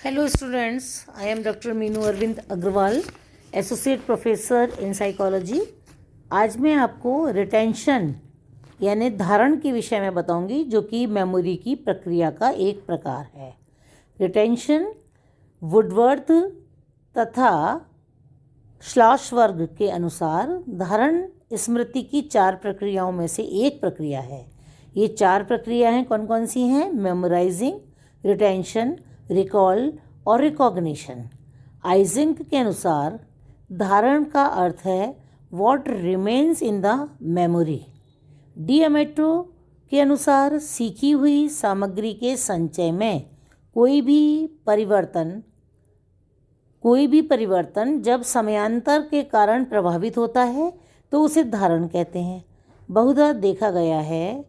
Hello students, I am Dr. Meenu Arvind Agarwal, associate professor in psychology. आज मैं आपको रिटेंशन यानी धारण के विषय में बताऊंगी, जो कि मेमोरी की प्रक्रिया का एक प्रकार है। रिटेंशन वुडवर्थ तथा श्लासवर्ग के अनुसार धारण स्मृति की 4 प्रक्रियाओं में से एक प्रक्रिया है। ये 4 प्रक्रियाएं कौन कौन सी हैं? मेमोराइजिंग, रिटेंशन, रिकॉल और रिकॉग्निशन। आइजिंक के अनुसार धारण का अर्थ है what remains in the memory. डिएमेट्रो के अनुसार सीखी हुई सामग्री के संचय में कोई भी परिवर्तन जब समयांतर के कारण प्रभावित होता है तो उसे धारण कहते हैं। बहुधा देखा गया है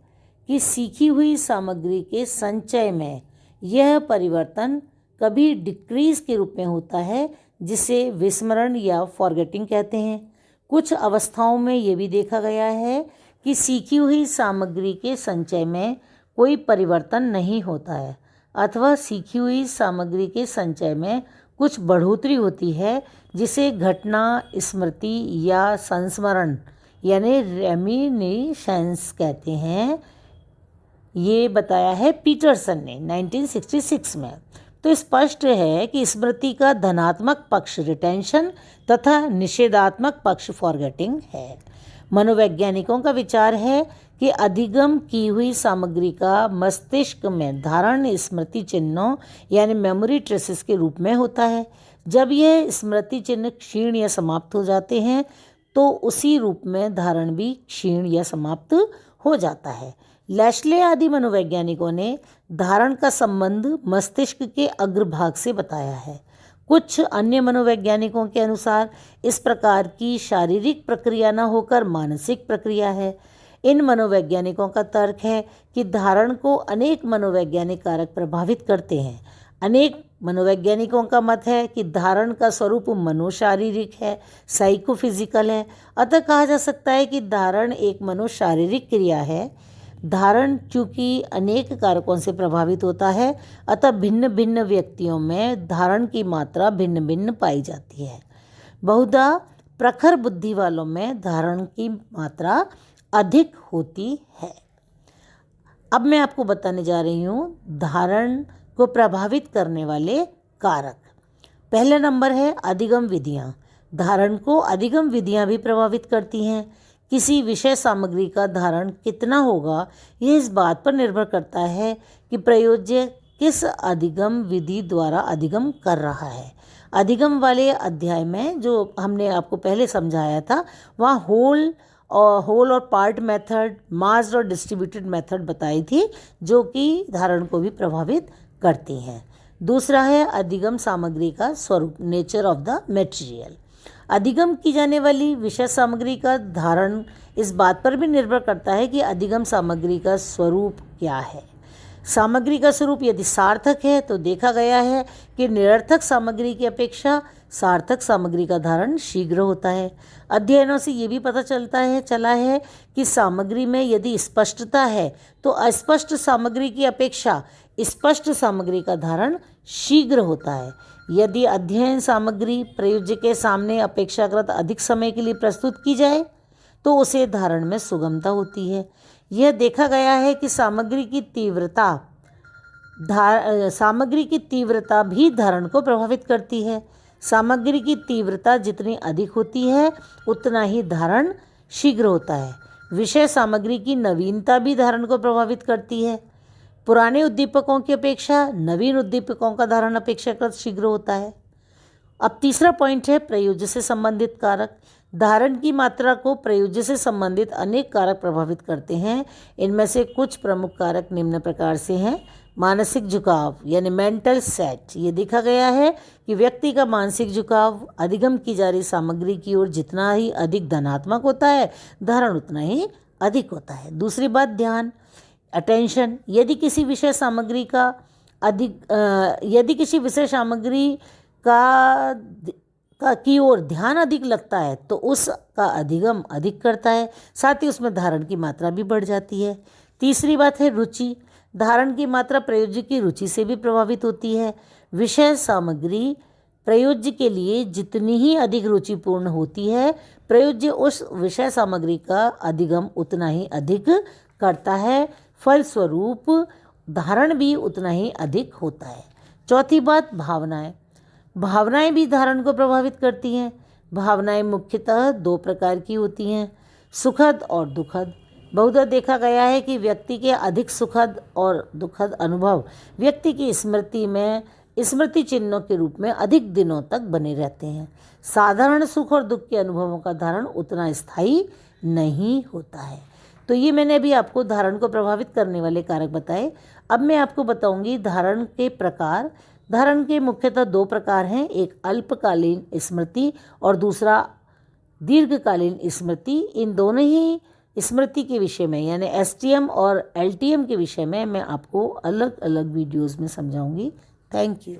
कि सीखी हुई सामग्री के संचय में यह परिवर्तन कभी डिक्रीज के रूप में होता है, जिसे विस्मरण या फॉरगेटिंग कहते हैं। कुछ अवस्थाओं में यह भी देखा गया है कि सीखी हुई सामग्री के संचय में कोई परिवर्तन नहीं होता है, अथवा सीखी हुई सामग्री के संचय में कुछ बढ़ोतरी होती है, जिसे घटना स्मृति या संस्मरण यानी रेमिनिशंस कहते हैं। ये बताया है पीटरसन ने 1966 में। तो स्पष्ट है कि स्मृति का धनात्मक पक्ष रिटेंशन तथा निषेधात्मक पक्ष फॉरगेटिंग है। मनोवैज्ञानिकों का विचार है कि अधिगम की हुई सामग्री का मस्तिष्क में धारण स्मृति चिन्हों यानी मेमोरी ट्रेसेस के रूप में होता है। जब यह स्मृति चिन्ह क्षीण या समाप्त हो जाते हैं तो उसी रूप में धारण भी क्षीण या समाप्त हो जाता है। लैशले आदि मनोवैज्ञानिकों ने धारण का संबंध मस्तिष्क के अग्रभाग से बताया है। कुछ अन्य मनोवैज्ञानिकों के अनुसार इस प्रकार की शारीरिक प्रक्रिया न होकर मानसिक प्रक्रिया है। इन मनोवैज्ञानिकों का तर्क है कि धारण को अनेक मनोवैज्ञानिक कारक प्रभावित करते हैं। अनेक मनोवैज्ञानिकों का मत है कि धारण का स्वरूप मनोशारीरिक है, साइकोफिजिकल है। अतः कहा जा सकता है कि धारण एक मनोशारीरिक क्रिया है। धारण चूँकि अनेक कारकों से प्रभावित होता है, अतः भिन्न भिन्न व्यक्तियों में धारण की मात्रा भिन्न भिन्न पाई जाती है। बहुधा प्रखर बुद्धि वालों में धारण की मात्रा अधिक होती है। अब मैं आपको बताने जा रही हूँ धारण को प्रभावित करने वाले कारक। पहला नंबर है अधिगम विधियाँ। धारण को अधिगम विधियाँ भी प्रभावित करती हैं। किसी विषय सामग्री का धारण कितना होगा, यह इस बात पर निर्भर करता है कि प्रयोज्य किस अधिगम विधि द्वारा अधिगम कर रहा है। अधिगम वाले अध्याय में जो हमने आपको पहले समझाया था, वहाँ होल और पार्ट मेथड, मास्ड और डिस्ट्रीब्यूटेड मेथड बताई थी, जो कि धारण को भी प्रभावित करती हैं। दूसरा है अधिगम सामग्री का स्वरूप, नेचर ऑफ द मटेरियल। अधिगम की जाने वाली विषय सामग्री का धारण इस बात पर भी निर्भर करता है कि अधिगम सामग्री का स्वरूप क्या है। सामग्री का स्वरूप यदि सार्थक है तो देखा गया है कि निरर्थक सामग्री की अपेक्षा सार्थक सामग्री का धारण शीघ्र होता है। अध्ययनों से ये भी पता चला है कि सामग्री में यदि स्पष्टता है तो अस्पष्ट सामग्री की अपेक्षा स्पष्ट सामग्री का धारण शीघ्र होता है। यदि अध्ययन सामग्री प्रयोज्य के सामने अपेक्षाकृत अधिक समय के लिए प्रस्तुत की जाए तो उसे धारण में सुगमता होती है। यह देखा गया है कि सामग्री की तीव्रता भी धारण को प्रभावित करती है। सामग्री की तीव्रता जितनी अधिक होती है उतना ही धारण शीघ्र होता है। विषय सामग्री की नवीनता भी धारण को प्रभावित करती है। पुराने उद्दीपकों की अपेक्षा नवीन उद्दीपकों का धारण अपेक्षाकृत शीघ्र होता है। अब तीसरा पॉइंट है प्रयोज्य से संबंधित कारक। धारण की मात्रा को प्रयोज्य से संबंधित अनेक कारक प्रभावित करते हैं। इनमें से कुछ प्रमुख कारक निम्न प्रकार से हैं। मानसिक झुकाव यानी मेंटल सेट। ये देखा गया है कि व्यक्ति का मानसिक झुकाव अधिगम की जा रही सामग्री की ओर जितना ही अधिक धनात्मक होता है, धारण उतना ही अधिक होता है। दूसरी बात ध्यान, अटेंशन। यदि किसी विषय सामग्री की ओर ध्यान अधिक लगता है तो उसका अधिगम अधिक करता है, साथ ही उसमें धारण की मात्रा भी बढ़ जाती है। तीसरी बात है रुचि। धारण की मात्रा प्रयोज्य की रुचि से भी प्रभावित होती है। विषय सामग्री प्रयोज्य के लिए जितनी ही अधिक रुचिपूर्ण होती है, प्रयोज्य उस विषय सामग्री का अधिगम उतना ही अधिक करता है। फलस्वरूप धारण भी उतना ही अधिक होता है। चौथी बात, भावनाएं। भावनाएं भी धारण को प्रभावित करती हैं। भावनाएं मुख्यतः दो प्रकार की होती हैं, सुखद और दुखद। बहुधा देखा गया है कि व्यक्ति के अधिक सुखद और दुखद अनुभव व्यक्ति की स्मृति में स्मृति चिन्हों के रूप में अधिक दिनों तक बने रहते हैं। साधारण सुख और दुख के अनुभवों का धारण उतना स्थायी नहीं होता है। तो ये मैंने अभी आपको धारण को प्रभावित करने वाले कारक बताए। अब मैं आपको बताऊंगी धारण के प्रकार। धारण के मुख्यतः दो प्रकार हैं, एक अल्पकालीन स्मृति और दूसरा दीर्घकालीन स्मृति। इन दोनों ही स्मृति के विषय में यानी एसटीएम और एलटीएम के विषय में मैं आपको अलग अलग वीडियोज़ में समझाऊंगी। Thank you.